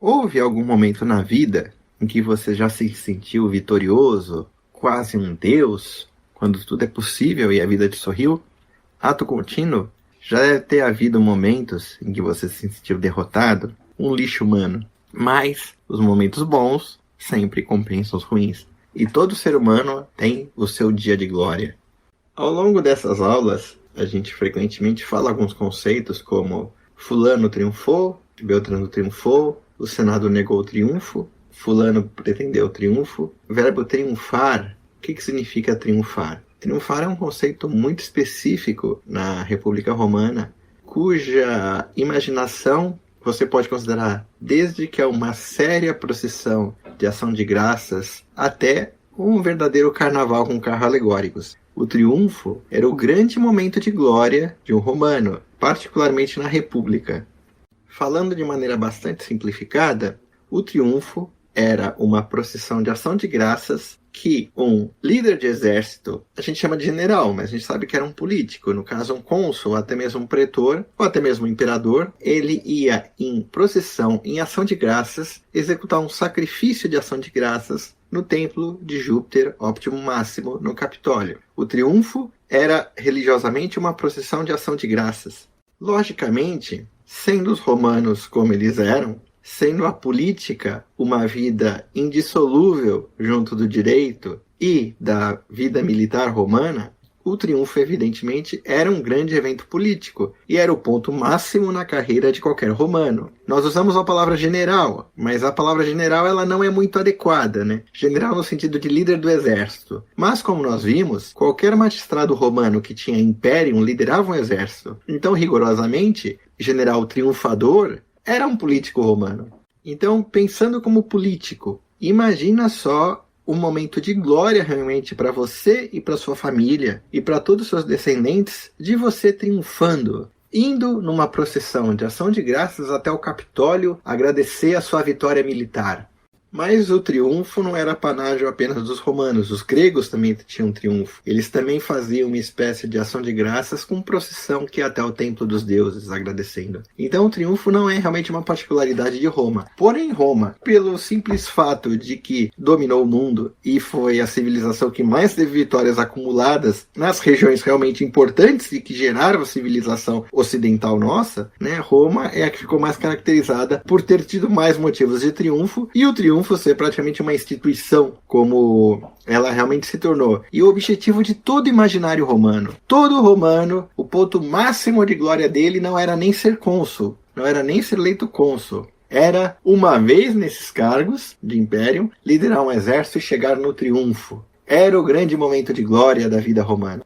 Houve algum momento na vida em que você já se sentiu vitorioso, quase um deus, quando tudo é possível e a vida te sorriu? Ato contínuo? Já deve ter havido momentos em que você se sentiu derrotado, um lixo humano. Mas os momentos bons sempre compensam os ruins. E todo ser humano tem o seu dia de glória. Ao longo dessas aulas, a gente frequentemente fala alguns conceitos como fulano triunfou, Beltrano triunfou, o Senado negou o triunfo, fulano pretendeu o triunfo. O verbo triunfar, o que significa triunfar? Triunfar é um conceito muito específico na República Romana, cuja imaginação você pode considerar desde que é uma séria procissão de ação de graças até um verdadeiro carnaval com carros alegóricos. O triunfo era o grande momento de glória de um romano, particularmente na República. Falando de maneira bastante simplificada, o triunfo era uma procissão de ação de graças que um líder de exército, a gente chama de general, mas a gente sabe que era um político, no caso um cônsul, ou até mesmo um pretor, ou até mesmo um imperador, ele ia em procissão, em ação de graças, executar um sacrifício de ação de graças no templo de Júpiter, Optimum Máximo, no Capitólio. O triunfo era religiosamente uma procissão de ação de graças. Logicamente, sendo os romanos como eles eram, sendo a política uma vida indissolúvel junto do direito e da vida militar romana, o triunfo, evidentemente, era um grande evento político e era o ponto máximo na carreira de qualquer romano. Nós usamos a palavra general, mas a palavra general ela não é muito adequada, né? General no sentido de líder do exército. Mas, como nós vimos, qualquer magistrado romano que tinha império liderava um exército. Então, rigorosamente, general triunfador era um político romano. Então, pensando como político, imagina só um momento de glória realmente para você e para sua família e para todos os seus descendentes de você triunfando, indo numa procissão de ação de graças até o Capitólio agradecer a sua vitória militar. Mas o triunfo não era panágio apenas dos romanos, os gregos também tinham triunfo. Eles também faziam uma espécie de ação de graças com procissão que ia até o templo dos deuses, agradecendo. Então o triunfo não é realmente uma particularidade de Roma. Porém, Roma, pelo simples fato de que dominou o mundo e foi a civilização que mais teve vitórias acumuladas nas regiões realmente importantes e que geraram a civilização ocidental nossa, né, Roma é a que ficou mais caracterizada por ter tido mais motivos de triunfo, e o triunfo ser praticamente uma instituição, como ela realmente se tornou. E o objetivo de todo imaginário romano, todo romano, o ponto máximo de glória dele não era nem ser cônsul, não era nem ser eleito cônsul. Era, uma vez nesses cargos de império, liderar um exército e chegar no triunfo. Era o grande momento de glória da vida romana.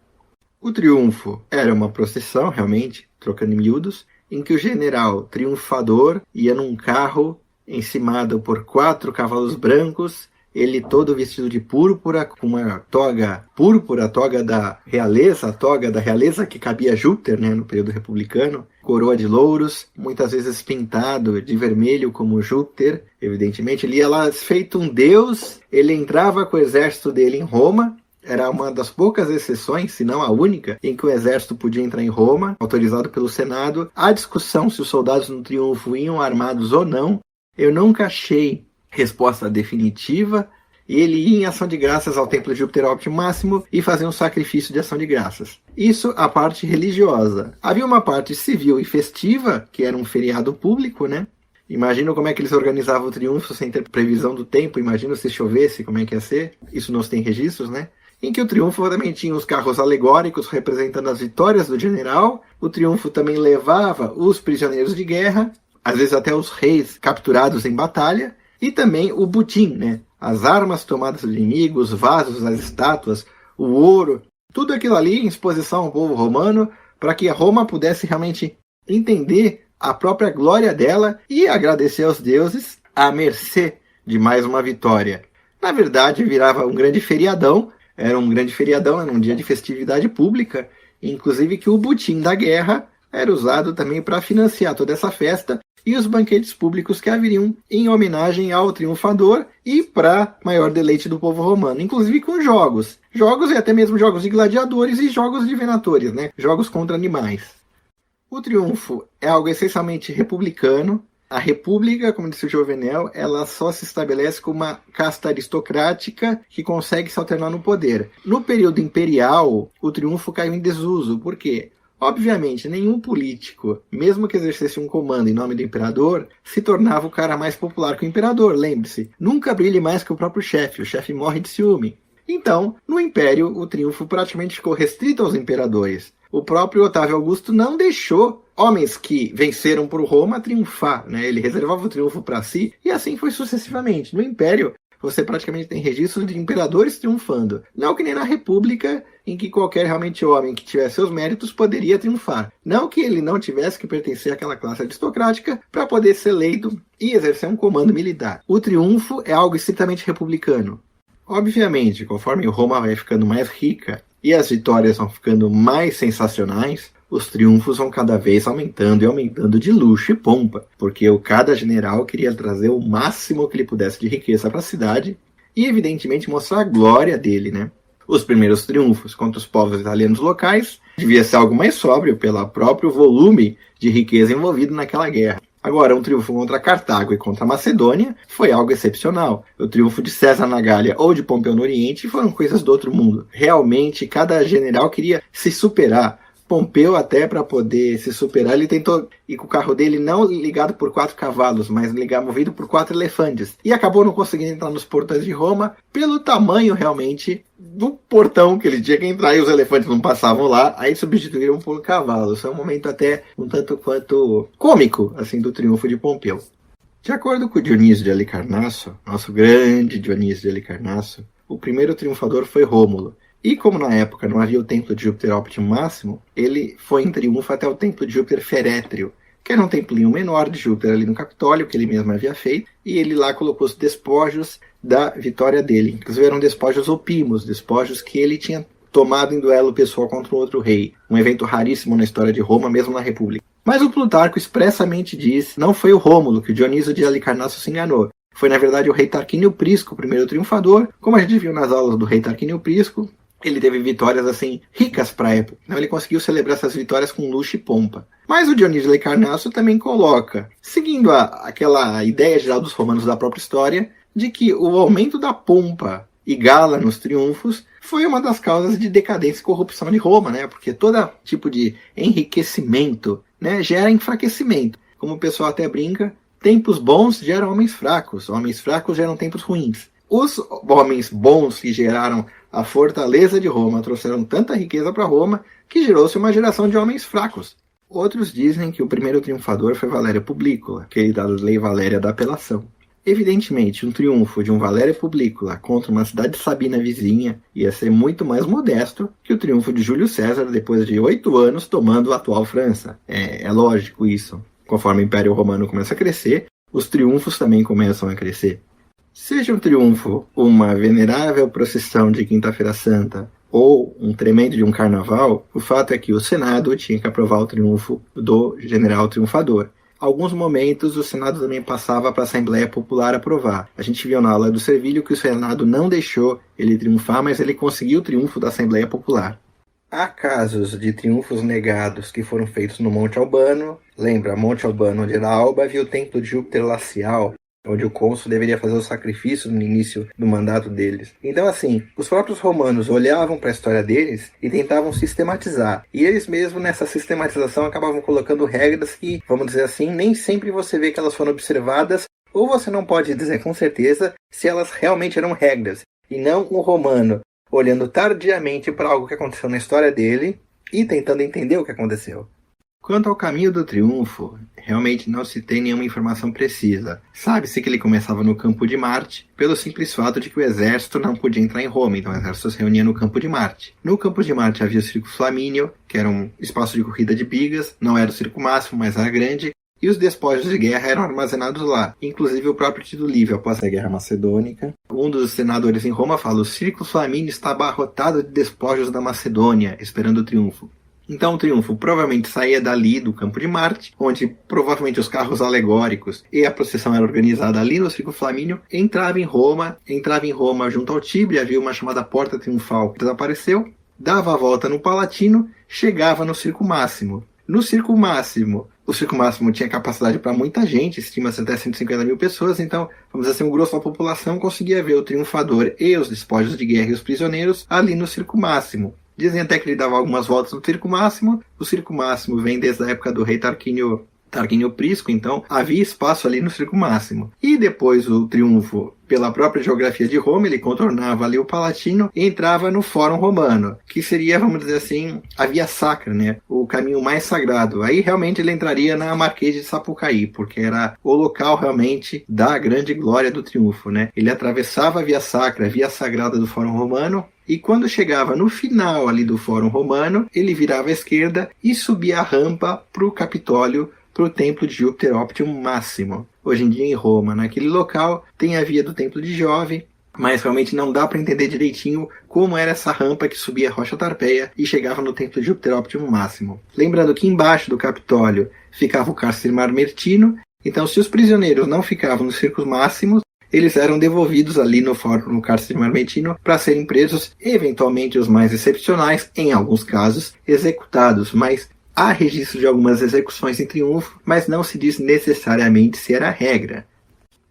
O triunfo era uma procissão, realmente, trocando em miúdos, em que o general triunfador ia num carro encimado por 4 cavalos brancos, ele todo vestido de púrpura, com uma toga púrpura, a toga da realeza que cabia a Júpiter, né, no período republicano, coroa de louros, muitas vezes pintado de vermelho como Júpiter, evidentemente. Ele ia lá feito um deus, ele entrava com o exército dele em Roma. Era uma das poucas exceções, se não a única, em que o exército podia entrar em Roma, autorizado pelo Senado. Há discussão se os soldados no triunfo iam armados ou não. Eu nunca achei resposta definitiva. Ele ia em ação de graças ao templo de Júpiter Optimum Máximo e fazia um sacrifício de ação de graças. Isso a parte religiosa. Havia uma parte civil e festiva, que era um feriado público, né? Imagina como é que eles organizavam o triunfo sem ter previsão do tempo. Imagina se chovesse, como é que ia ser. Isso não se tem registros, né? Em que o triunfo também tinha os carros alegóricos representando as vitórias do general. O triunfo também levava os prisioneiros de guerra, às vezes até os reis capturados em batalha, e também o butim, né? As armas tomadas dos inimigos, os vasos, as estátuas, o ouro, tudo aquilo ali em exposição ao povo romano, para que a Roma pudesse realmente entender a própria glória dela e agradecer aos deuses à mercê de mais uma vitória. Na verdade, virava um grande feriadão, era um dia de festividade pública, inclusive que o butim da guerra era usado também para financiar toda essa festa e os banquetes públicos que haveriam em homenagem ao triunfador e para maior deleite do povo romano, inclusive com jogos e até mesmo jogos de gladiadores e jogos de venatores, né? Jogos contra animais. O triunfo é algo essencialmente republicano, A república, como disse o Jovenel, ela só se estabelece como uma casta aristocrática que consegue se alternar no poder. No período imperial, o triunfo caiu em desuso. Por quê? Obviamente, nenhum político, mesmo que exercesse um comando em nome do imperador, se tornava o cara mais popular que o imperador, lembre-se. Nunca brilhe mais que o próprio chefe, o chefe morre de ciúme. Então, no Império, o triunfo praticamente ficou restrito aos imperadores. O próprio Otávio Augusto não deixou homens que venceram por Roma triunfar, né? Ele reservava o triunfo para si, e assim foi sucessivamente. No Império, você praticamente tem registros de imperadores triunfando. Não que nem na República, em que qualquer realmente homem que tivesse seus méritos poderia triunfar. Não que ele não tivesse que pertencer àquela classe aristocrática para poder ser eleito e exercer um comando militar. O triunfo é algo estritamente republicano. Obviamente, conforme Roma vai ficando mais rica e as vitórias vão ficando mais sensacionais, os triunfos vão cada vez aumentando e aumentando de luxo e pompa, porque cada general queria trazer o máximo que ele pudesse de riqueza para a cidade e, evidentemente, mostrar a glória dele, né? Os primeiros triunfos contra os povos italianos locais devia ser algo mais sóbrio pelo próprio volume de riqueza envolvido naquela guerra. Agora, um triunfo contra Cartago e contra a Macedônia foi algo excepcional. O triunfo de César na Gália ou de Pompeu no Oriente foram coisas do outro mundo. Realmente, cada general queria se superar. Pompeu, até para poder se superar, ele tentou ir com o carro dele não ligado por 4 cavalos, mas movido por 4 elefantes. E acabou não conseguindo entrar nos portões de Roma pelo tamanho, realmente, do portão que ele tinha que entrar e os elefantes não passavam lá. Aí substituíram por cavalos. É um momento até um tanto quanto cômico, assim, do triunfo de Pompeu. De acordo com Dionísio de Halicarnasso, nosso grande Dionísio de Halicarnasso, o primeiro triunfador foi Rômulo. E como na época não havia o templo de Júpiter Óptimo Máximo, ele foi em triunfo até o templo de Júpiter Ferétrio, que era um templinho menor de Júpiter ali no Capitólio, que ele mesmo havia feito, e ele lá colocou os despojos da vitória dele. Inclusive eram despojos opimos, despojos que ele tinha tomado em duelo pessoal contra um outro rei, um evento raríssimo na história de Roma, mesmo na República. Mas o Plutarco expressamente diz, não foi o Rômulo que o Dionísio de Halicarnasso se enganou. Foi na verdade o rei Tarquínio Prisco, o primeiro triunfador, como a gente viu nas aulas do rei Tarquínio Prisco. Ele teve vitórias, assim, ricas para a época. Então ele conseguiu celebrar essas vitórias com luxo e pompa. Mas o Dionísio de Halicarnasso também coloca, seguindo aquela ideia geral dos romanos da própria história, de que o aumento da pompa e gala nos triunfos foi uma das causas de decadência e corrupção de Roma, né? Porque todo tipo de enriquecimento, né, gera enfraquecimento. Como o pessoal até brinca, tempos bons geram homens fracos geram tempos ruins. Os homens bons que geraram a fortaleza de Roma trouxeram tanta riqueza para Roma que gerou-se uma geração de homens fracos. Outros dizem que o primeiro triunfador foi Valério Publícola, aquele da Lei Valéria da Apelação. Evidentemente, um triunfo de um Valério Publícola contra uma cidade sabina vizinha ia ser muito mais modesto que o triunfo de Júlio César depois de 8 anos tomando a atual França. É lógico isso. Conforme o Império Romano começa a crescer, os triunfos também começam a crescer. Seja um triunfo uma venerável procissão de Quinta-feira Santa ou um tremendo de um carnaval, o fato é que o Senado tinha que aprovar o triunfo do general triunfador. Alguns momentos o Senado também passava para a Assembleia Popular aprovar. A gente viu na aula do Servilho que o Senado não deixou ele triunfar, mas ele conseguiu o triunfo da Assembleia Popular. Há casos de triunfos negados que foram feitos no Monte Albano. Lembra, Monte Albano, onde era Alba, havia o templo de Júpiter Lacial, onde o cônsul deveria fazer o sacrifício no início do mandato deles. Então, assim, os próprios romanos olhavam para a história deles e tentavam sistematizar. E eles mesmos, nessa sistematização, acabavam colocando regras que, vamos dizer assim, nem sempre você vê que elas foram observadas, ou você não pode dizer com certeza se elas realmente eram regras, e não um romano olhando tardiamente para algo que aconteceu na história dele e tentando entender o que aconteceu. Quanto ao caminho do triunfo, realmente não se tem nenhuma informação precisa. Sabe-se que ele começava no Campo de Marte, pelo simples fato de que o exército não podia entrar em Roma, então o exército se reunia no Campo de Marte. No Campo de Marte havia o Circo Flamínio, que era um espaço de corrida de bigas, não era o circo máximo, mas era grande, e os despojos de guerra eram armazenados lá, inclusive o próprio Tito Livio após a Guerra Macedônica. Um dos senadores em Roma fala: o Circo Flamínio está abarrotado de despojos da Macedônia, esperando o triunfo. Então o triunfo provavelmente saía dali do Campo de Marte, onde provavelmente os carros alegóricos e a procissão era organizada ali no Circo Flamínio, entrava em Roma junto ao Tibre, havia uma chamada Porta Triunfal que desapareceu, dava a volta no Palatino, chegava no Circo Máximo. No Circo Máximo, O Circo Máximo tinha capacidade para muita gente, estima-se até 150 mil pessoas, então, vamos dizer assim, um grosso da população conseguia ver o triunfador e os despojos de guerra e os prisioneiros ali no Circo Máximo. Dizem até que ele dava algumas voltas no Circo Máximo. O Circo Máximo vem desde a época do rei Tarquínio Prisco, então havia espaço ali no Circo Máximo. E depois o triunfo, pela própria geografia de Roma, ele contornava ali o Palatino e entrava no Fórum Romano, que seria, vamos dizer assim, a via sacra, né? O caminho mais sagrado. Aí realmente ele entraria na Marquês de Sapucaí, porque era o local realmente da grande glória do triunfo, né? Ele atravessava a via sacra, a via sagrada do Fórum Romano, e quando chegava no final ali do Fórum Romano, ele virava à esquerda e subia a rampa para o Capitólio, para o Templo de Júpiter Optimum Máximo. Hoje em dia em Roma, naquele local, tem a via do Templo de Jove, mas realmente não dá para entender direitinho como era essa rampa que subia a Rocha Tarpeia e chegava no Templo de Júpiter Optimum Máximo. Lembrando que embaixo do Capitólio ficava o cárcere Marmertino, então se os prisioneiros não ficavam nos circos máximos, eles eram devolvidos ali no cárcere Marmertino para serem presos, eventualmente os mais excepcionais, em alguns casos, executados, mas há registro de algumas execuções em triunfo, mas não se diz necessariamente se era a regra.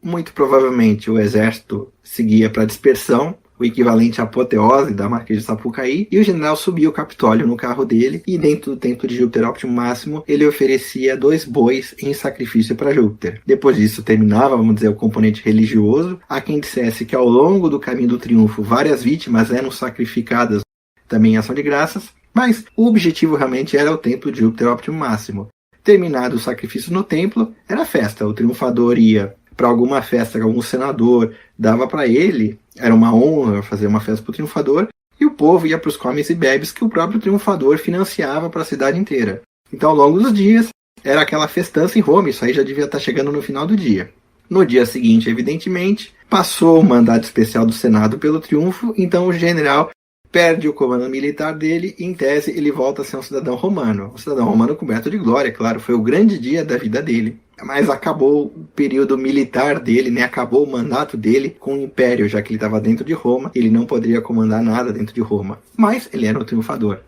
Muito provavelmente o exército seguia para dispersão, o equivalente à apoteose da Marquês de Sapucaí, e o general subia o Capitólio no carro dele, e dentro do Templo de Júpiter Optimum Máximo, ele oferecia 2 bois em sacrifício para Júpiter. Depois disso terminava, vamos dizer, o componente religioso. Há quem dissesse que ao longo do caminho do triunfo, várias vítimas eram sacrificadas também em ação de graças, mas o objetivo realmente era o Templo de Júpiter Optimum Máximo. Terminado o sacrifício no templo, era festa. O triunfador ia para alguma festa que algum senador dava para ele, era uma honra fazer uma festa para o triunfador, e o povo ia para os comes e bebes que o próprio triunfador financiava para a cidade inteira. Então, ao longo dos dias, era aquela festança em Roma, isso aí já devia estar chegando no final do dia. No dia seguinte, evidentemente, passou o mandato especial do Senado pelo triunfo, então o general perde o comando militar dele e, em tese, ele volta a ser um cidadão romano. Um cidadão romano coberto de glória, claro, foi o grande dia da vida dele. Mas acabou o período militar dele, né? Acabou o mandato dele com o Império, já que ele estava dentro de Roma, ele não poderia comandar nada dentro de Roma. Mas ele era um triunfador.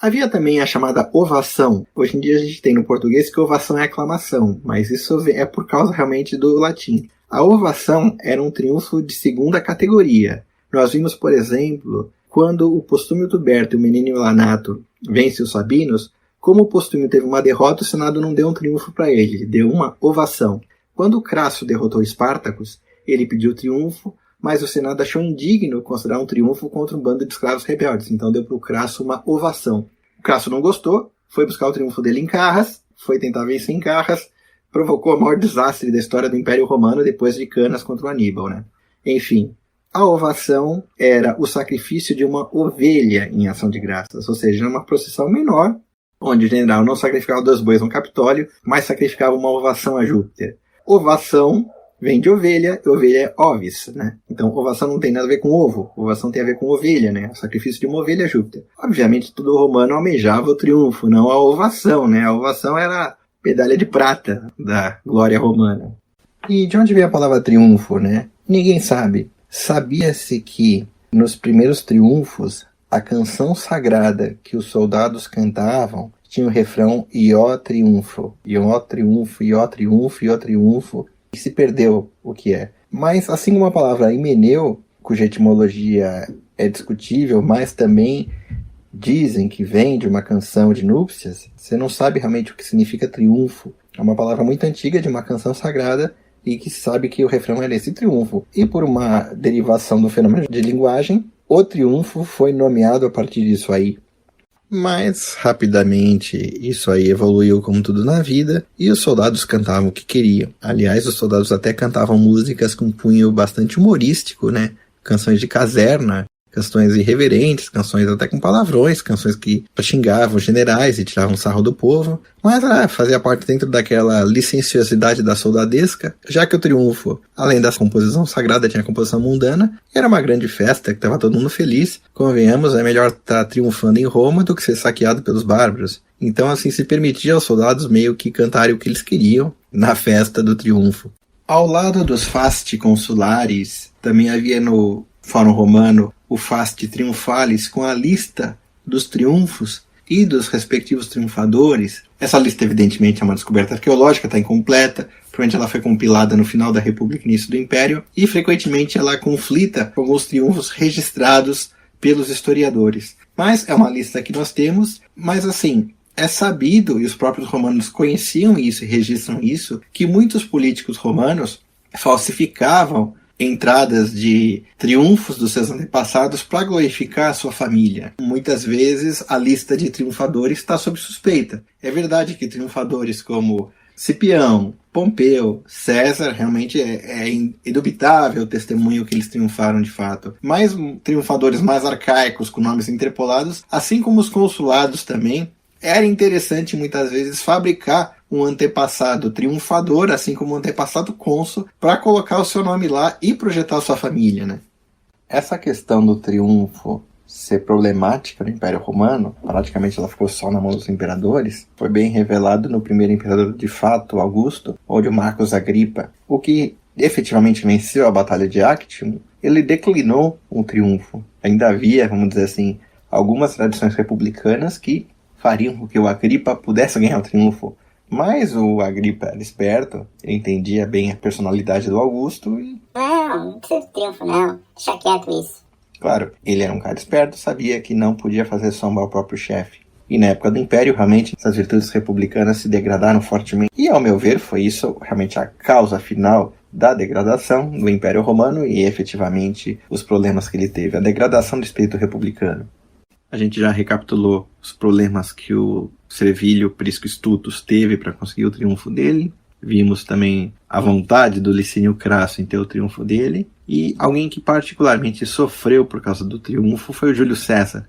Havia também a chamada ovação. Hoje em dia a gente tem no português que ovação é aclamação, mas isso é por causa realmente do latim. A ovação era um triunfo de segunda categoria. Nós vimos, por exemplo, quando o Postúmio Tuberto e o Menino Lanato vencem os Sabinos, como o Postúmio teve uma derrota, o Senado não deu um triunfo para ele, deu uma ovação. Quando Crasso derrotou Espartacus, ele pediu triunfo, mas o Senado achou indigno considerar um triunfo contra um bando de escravos rebeldes, então deu para o Crasso uma ovação. O Crasso não gostou, foi buscar o triunfo dele em Carras, foi tentar vencer em Carras, provocou o maior desastre da história do Império Romano depois de Canas contra o Aníbal, né? Enfim, a ovação era o sacrifício de uma ovelha em ação de graças, ou seja, uma procissão menor, onde o general não sacrificava 2 bois no Capitólio, mas sacrificava uma ovação a Júpiter. Ovação vem de ovelha, e ovelha é ovis, né? Então, ovação não tem nada a ver com ovo, ovação tem a ver com ovelha, né? O sacrifício de uma ovelha a Júpiter. Obviamente, todo romano almejava o triunfo, não a ovação, né? A ovação era a medalha de prata da glória romana. E de onde veio a palavra triunfo, né? Ninguém sabe. Sabia-se que, nos primeiros triunfos, a canção sagrada que os soldados cantavam tinha o refrão Ió triunfo, Ió triunfo, Ió triunfo, Ió triunfo, e se perdeu o que é. Mas, assim como a palavra himeneu, cuja etimologia é discutível, mas também dizem que vem de uma canção de núpcias, você não sabe realmente o que significa triunfo. É uma palavra muito antiga de uma canção sagrada, e que se sabe que o refrão era esse triunfo. E por uma derivação do fenômeno de linguagem, o triunfo foi nomeado a partir disso aí. Mas, rapidamente, isso aí evoluiu como tudo na vida, e os soldados cantavam o que queriam. Aliás, os soldados até cantavam músicas com cunho bastante humorístico, né? Canções de caserna, canções irreverentes, canções até com palavrões, canções que xingavam os generais e tiravam sarro do povo, mas fazia parte dentro daquela licenciosidade da soldadesca, já que o triunfo, além da composição sagrada, tinha a composição mundana, era uma grande festa que estava todo mundo feliz. Convenhamos, é melhor estar triunfando em Roma do que ser saqueado pelos bárbaros. Então assim se permitia aos soldados meio que cantarem o que eles queriam na festa do triunfo. Ao lado dos fasti consulares, também havia no Fórum Romano o Fasti Triumphalis, com a lista dos triunfos, e dos respectivos triunfadores. Essa lista, evidentemente, é uma descoberta arqueológica, está incompleta, provavelmente ela foi compilada no final da República e início do Império, e frequentemente ela conflita com os triunfos registrados pelos historiadores. Mas é uma lista que nós temos, mas assim, é sabido, e os próprios romanos conheciam isso e registram isso, que muitos políticos romanos falsificavam entradas de triunfos dos seus antepassados para glorificar a sua família. Muitas vezes a lista de triunfadores está sob suspeita. É verdade que triunfadores como Cipião, Pompeu, César, realmente é indubitável o testemunho que eles triunfaram de fato. Mas triunfadores mais arcaicos, com nomes interpolados, assim como os consulados também, era interessante muitas vezes fabricar um antepassado triunfador, assim como um antepassado cônsul, para colocar o seu nome lá e projetar a sua família, né? Essa questão do triunfo ser problemática no Império Romano, praticamente ela ficou só na mão dos imperadores, foi bem revelado no primeiro imperador de fato, Augusto, onde o Marcos Agripa, o que efetivamente venceu a Batalha de Actium, ele declinou um triunfo. Ainda havia, vamos dizer assim, algumas tradições republicanas que fariam com que o Agripa pudesse ganhar o triunfo. Mas o Agripa era esperto, ele entendia bem a personalidade do Augusto e... Não precisa de triunfo não, deixa quieto isso. Claro, ele era um cara esperto, sabia que não podia fazer sombra ao próprio chefe. E na época do Império, realmente, essas virtudes republicanas se degradaram fortemente. E, ao meu ver, foi isso realmente a causa final da degradação do Império Romano e, efetivamente, os problemas que ele teve. A degradação do espírito republicano. A gente já recapitulou os problemas que o Servilio Prisco Stutus teve para conseguir o triunfo dele. Vimos também a vontade do Licínio Crasso em ter o triunfo dele. E alguém que particularmente sofreu por causa do triunfo foi o Júlio César.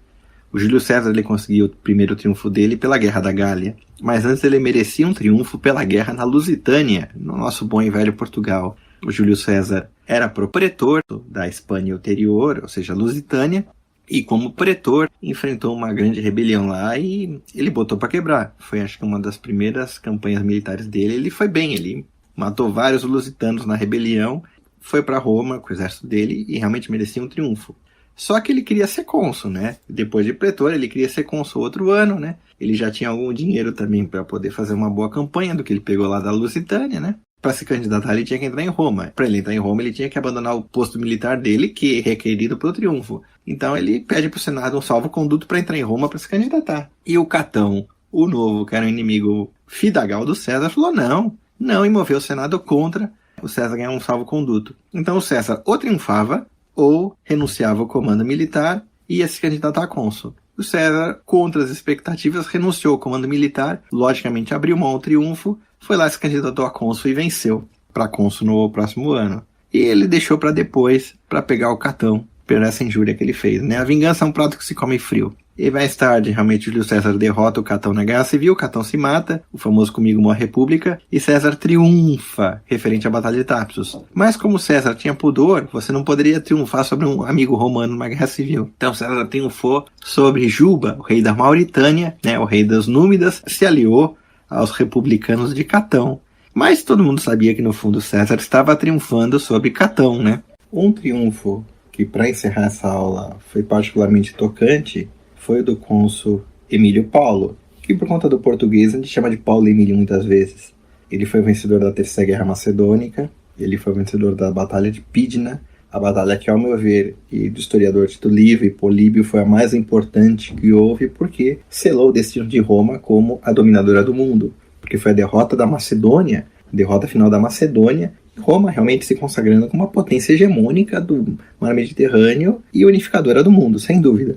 O Júlio César ele conseguiu o primeiro triunfo dele pela Guerra da Gália. Mas antes ele merecia um triunfo pela guerra na Lusitânia, no nosso bom e velho Portugal. O Júlio César era pretor da Espanha ulterior, ou seja, Lusitânia. E como pretor, enfrentou uma grande rebelião lá e ele botou para quebrar. Foi, acho que, uma das primeiras campanhas militares dele. Ele foi bem, ele matou vários lusitanos na rebelião, foi para Roma com o exército dele e realmente merecia um triunfo. Só que ele queria ser cônsul, né? Depois de pretor, ele queria ser cônsul outro ano, né? Ele já tinha algum dinheiro também para poder fazer uma boa campanha do que ele pegou lá da Lusitânia, né? Para se candidatar, ele tinha que entrar em Roma. Para ele entrar em Roma, ele tinha que abandonar o posto militar dele, que é requerido pelo triunfo. Então ele pede para o Senado um salvo-conduto para entrar em Roma para se candidatar. E o Catão, o novo, que era um inimigo fidagal do César, falou não, e moveu o Senado contra o César ganhar um salvo-conduto. Então o César ou triunfava, ou renunciava ao comando militar e ia se candidatar a cônsul. O César, contra as expectativas, renunciou ao comando militar, logicamente abriu mão ao triunfo, foi lá, se candidatou a cônsul e venceu para cônsul no próximo ano. E ele deixou para depois, para pegar o Catão, por essa injúria que ele fez, né? A vingança é um prato que se come frio. E mais tarde, realmente, Júlio César derrota o Catão na Guerra Civil, o Catão se mata, o famoso Comigo Morre a República, e César triunfa, referente à Batalha de Thapsus. Mas como César tinha pudor, você não poderia triunfar sobre um amigo romano numa Guerra Civil. Então César triunfou sobre Juba, o rei da Mauritânia, né? O rei dos Númidas, se aliou aos republicanos de Catão. Mas todo mundo sabia que no fundo César estava triunfando sobre Catão, né? Um triunfo que, para encerrar essa aula, foi particularmente tocante, foi o do cônsul Emílio Paulo, que por conta do português a gente chama de Paulo Emílio muitas vezes. Ele foi vencedor da Terceira Guerra Macedônica, ele foi vencedor da Batalha de Pydna, a batalha que, ao meu ver, e do historiador Tito Livio e Políbio, foi a mais importante que houve, porque selou o destino de Roma como a dominadora do mundo, porque foi a derrota da Macedônia, a derrota final da Macedônia, Roma realmente se consagrando como uma potência hegemônica do mar Mediterrâneo e unificadora do mundo, sem dúvida.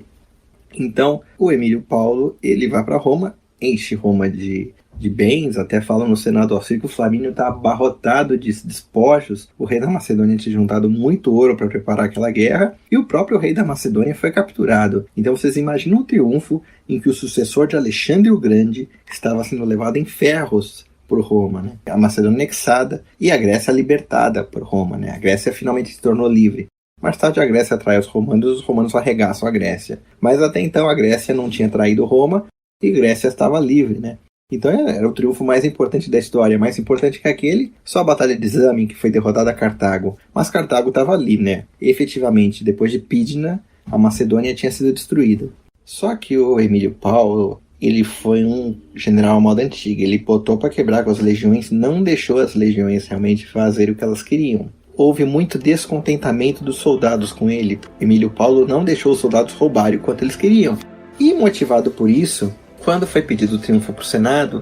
Então, o Emílio Paulo, ele vai para Roma, enche Roma de bens, até falam no Senado, o Círculo Flamínio está abarrotado de despojos, o rei da Macedônia tinha juntado muito ouro para preparar aquela guerra, e o próprio rei da Macedônia foi capturado. Então vocês imaginam um triunfo em que o sucessor de Alexandre o Grande estava sendo levado em ferros por Roma, né? A Macedônia anexada e a Grécia libertada por Roma, né? A Grécia finalmente se tornou livre. Mais tarde a Grécia atrai os romanos arregaçam a Grécia. Mas até então a Grécia não tinha traído Roma e Grécia estava livre, né? Então era o triunfo mais importante da história, mais importante que aquele, só a Batalha de Zama, que foi derrotada a Cartago. Mas Cartago estava ali, né? E, efetivamente, depois de Pydna, a Macedônia tinha sido destruída. Só que o Emílio Paulo, ele foi um general à moda antiga. Ele botou para quebrar com as legiões, não deixou as legiões realmente fazerem o que elas queriam. Houve muito descontentamento dos soldados com ele. Emílio Paulo não deixou os soldados roubarem o quanto eles queriam. E motivado por isso, quando foi pedido o triunfo para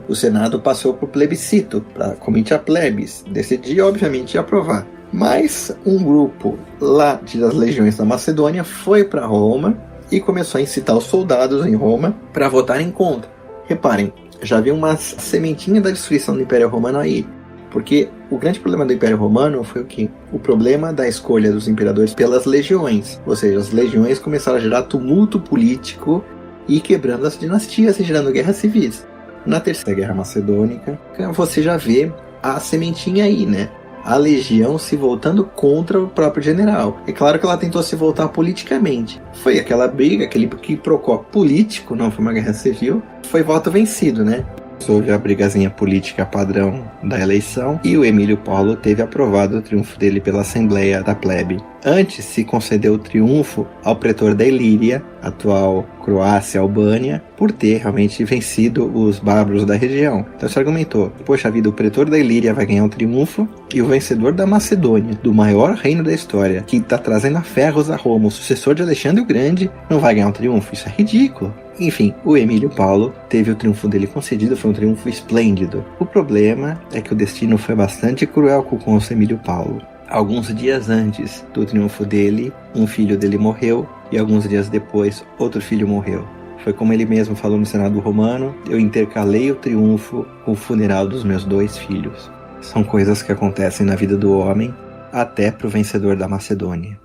o Senado passou por plebiscito, para comitia plebis, decidir obviamente aprovar. Mas um grupo lá das legiões da Macedônia foi para Roma e começou a incitar os soldados em Roma para votarem contra. Reparem, já havia uma sementinha da destruição do Império Romano aí. Porque o grande problema do Império Romano foi o quê? O problema da escolha dos imperadores pelas legiões. Ou seja, as legiões começaram a gerar tumulto político e quebrando as dinastias e gerando guerras civis. Na Terceira Guerra Macedônica, você já vê a sementinha aí, né? A legião se voltando contra o próprio general. É claro que ela tentou se voltar politicamente. Foi aquela briga, aquele quiprocó político, não foi uma guerra civil. Foi voto vencido, né? Houve a brigazinha política padrão da eleição e o Emílio Paulo teve aprovado o triunfo dele pela Assembleia da Plebe. Antes se concedeu o triunfo ao pretor da Ilíria, atual Croácia, Albânia, por ter realmente vencido os bárbaros da região. Então se argumentou, poxa vida, o pretor da Ilíria vai ganhar o triunfo e o vencedor da Macedônia, do maior reino da história, que está trazendo a ferros a Roma, o sucessor de Alexandre o Grande, não vai ganhar um triunfo? Isso é ridículo. Enfim, o Emílio Paulo teve o triunfo dele concedido, foi um triunfo esplêndido. O problema é que o destino foi bastante cruel com o Emílio Paulo. Alguns dias antes do triunfo dele, um filho dele morreu e alguns dias depois, outro filho morreu. Foi como ele mesmo falou no Senado Romano, eu intercalei o triunfo com o funeral dos meus 2 filhos. São coisas que acontecem na vida do homem, até para o vencedor da Macedônia.